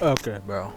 Okay, bro.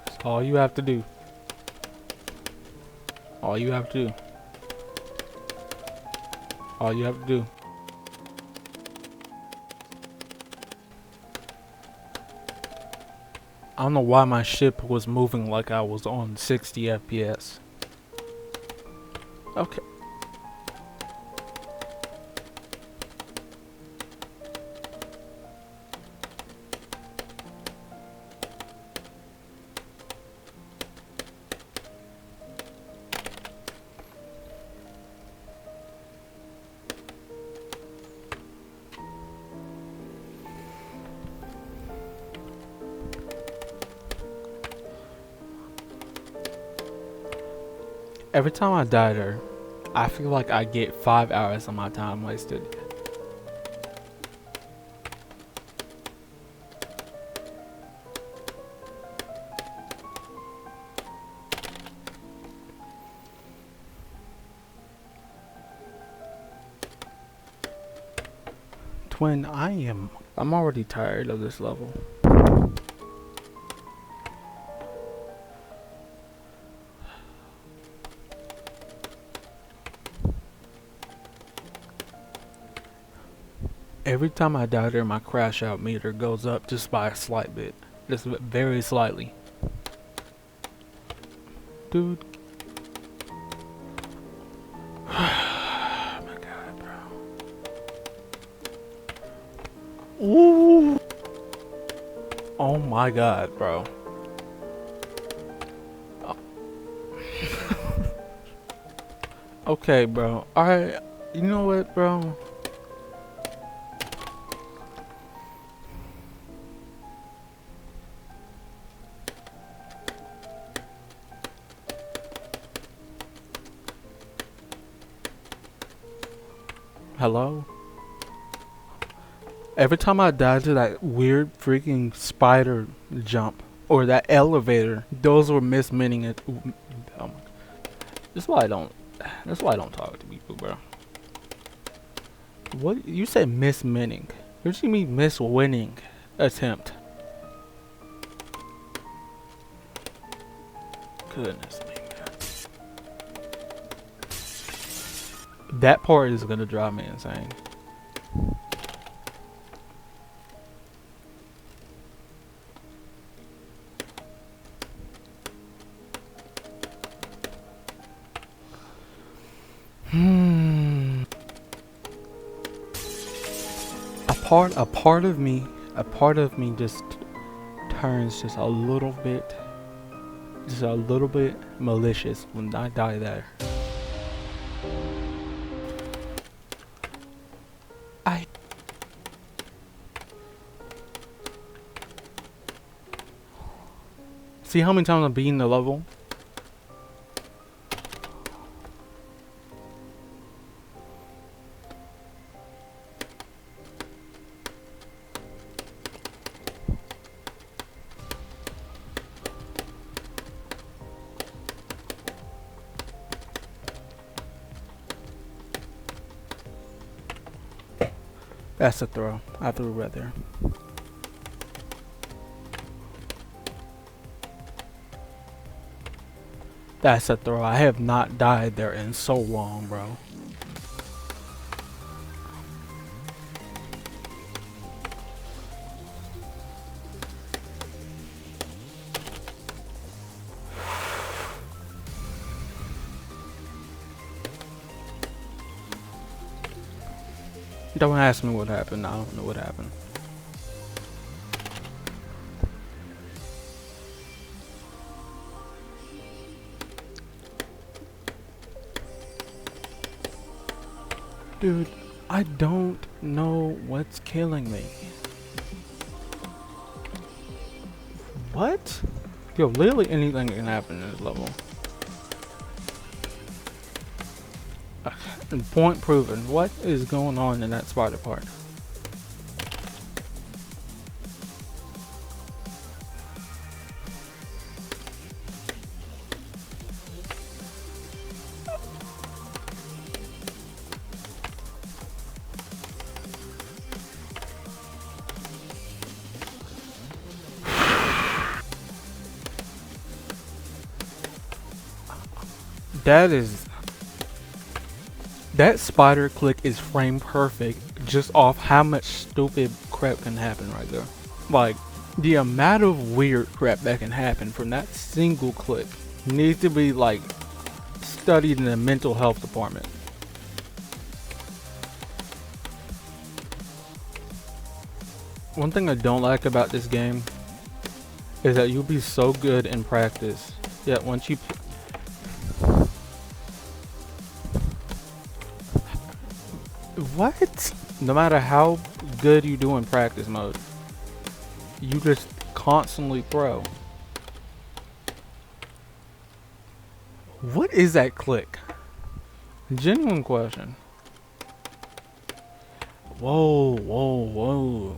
That's all you have to do. All you have to do. All you have to do. I don't know why my ship was moving like I was on 60 FPS. Okay. Every time I die there, I feel like I get 5 hours of my time wasted. Twin, I'm already tired of this level. Every time I die there, my crash out meter goes up just by a slight bit. Just very slightly. Dude. Oh my god, bro. Ooh. Oh my god, bro. Oh. Okay, bro. Alright. You know what, bro? Hello? Every time I die to that weird freaking spider jump or that elevator, those were mismeaning it. Oh my. That's why I don't talk to people, bro. What you said mismeaning? What do you mean miss-winning attempt? Goodness me, man. That part is gonna drive me insane. A part of me just turns just a little bit malicious when I die there. I see how many times I'm beating the level. That's a throw. I threw it right there. That's a throw. I have not died there in so long, bro. Don't ask me what happened. I don't know what happened. Dude, I don't know what's killing me. What? Yo, literally anything can happen in this level. And point proven. What is going on in that spider part? That is that spider click is frame perfect just off how much stupid crap can happen right there. Like the amount of weird crap that can happen from that single click needs to be like studied in the mental health department. One thing I don't like about this game is that you'll be so good in practice, yet once you what? No matter how good you do in practice mode, you just constantly throw. What is that click? Genuine question. Whoa, whoa, whoa.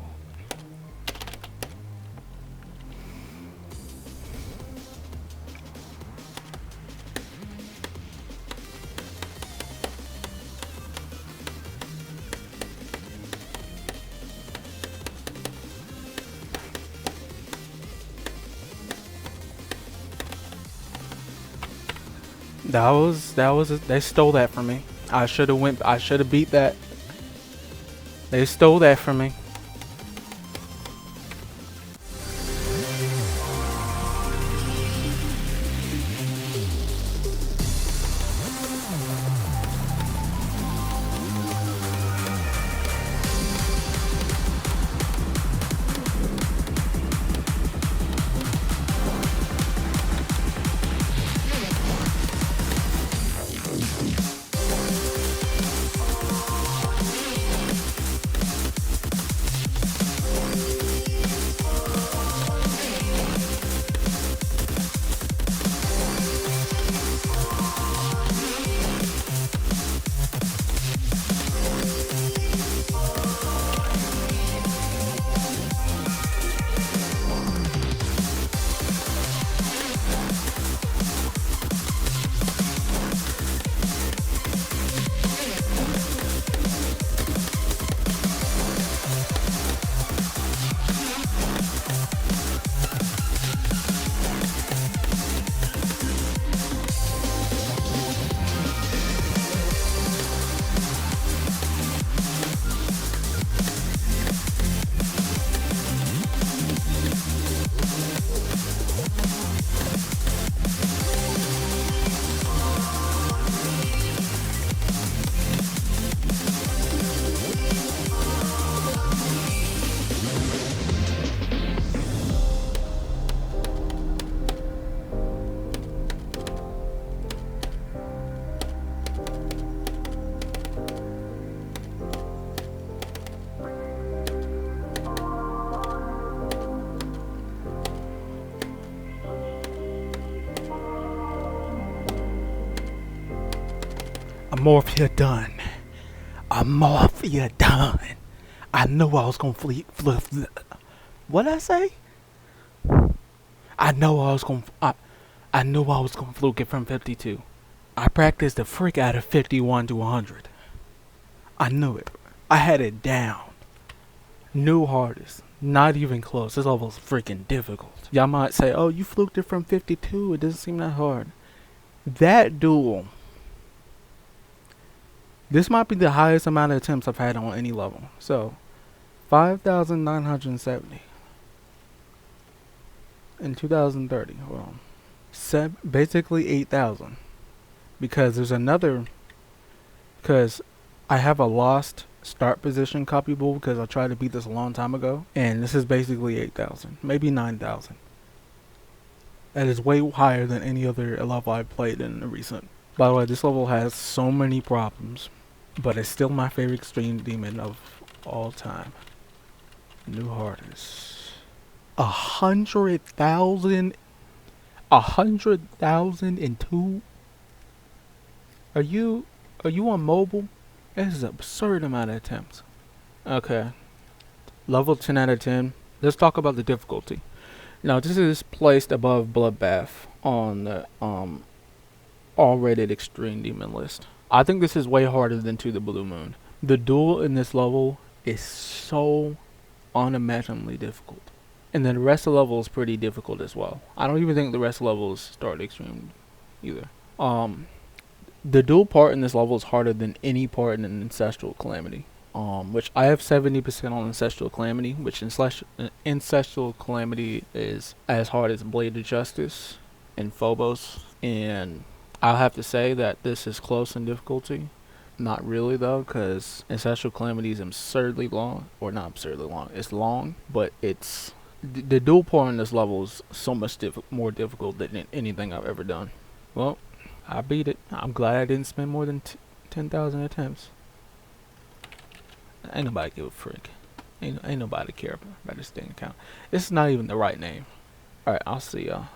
They stole that from me. I should have beat that. They stole that from me. Omorfia done. Omorfia done. I knew I was gonna flip. What I say? I know I was gonna. I knew I was gonna fluke it from 52. I practiced the freak out of 51 to 100. I knew it. I had it down. New hardest. Not even close. This level's freaking difficult. Y'all might say, oh, you fluked it from 52. It doesn't seem that hard. That duel. This might be the highest amount of attempts I've had on any level. So, 5,970. In 2030. Well, basically 8,000. Because there's another. Because I have a lost start position copyable because I tried to beat this a long time ago. And this is basically 8,000. Maybe 9,000. That is way higher than any other level I've played in the recent. By the way, this level has so many problems, but it's still my favorite extreme demon of all time. New hardest. 100,000. 100,002. Are you on mobile? This is an absurd amount of attempts. Okay. Level 10 out of 10. Let's talk about the difficulty. Now this is placed above Bloodbath on the all-rated extreme demon list. I think this is way harder than To the Blue Moon. The duel in this level is so unimaginably difficult. And then the rest of the level is pretty difficult as well. I don't even think the rest of the levels start extreme either. The dual part in this level is harder than any part in an Ancestral Calamity. Which I have 70% on Ancestral Calamity, which Ancestral Calamity is as hard as Blade of Justice and Phobos. And I'll have to say that this is close in difficulty. Not really though, because Ancestral Calamity is absurdly long, or not absurdly long. It's long, but it's the dual part in this level is so much more difficult than anything I've ever done. Well, I beat it. I'm glad I didn't spend more than 10,000 attempts. Ain't nobody give a frick. Ain't nobody care about this thing account. This is not even the right name. Alright, I'll see y'all.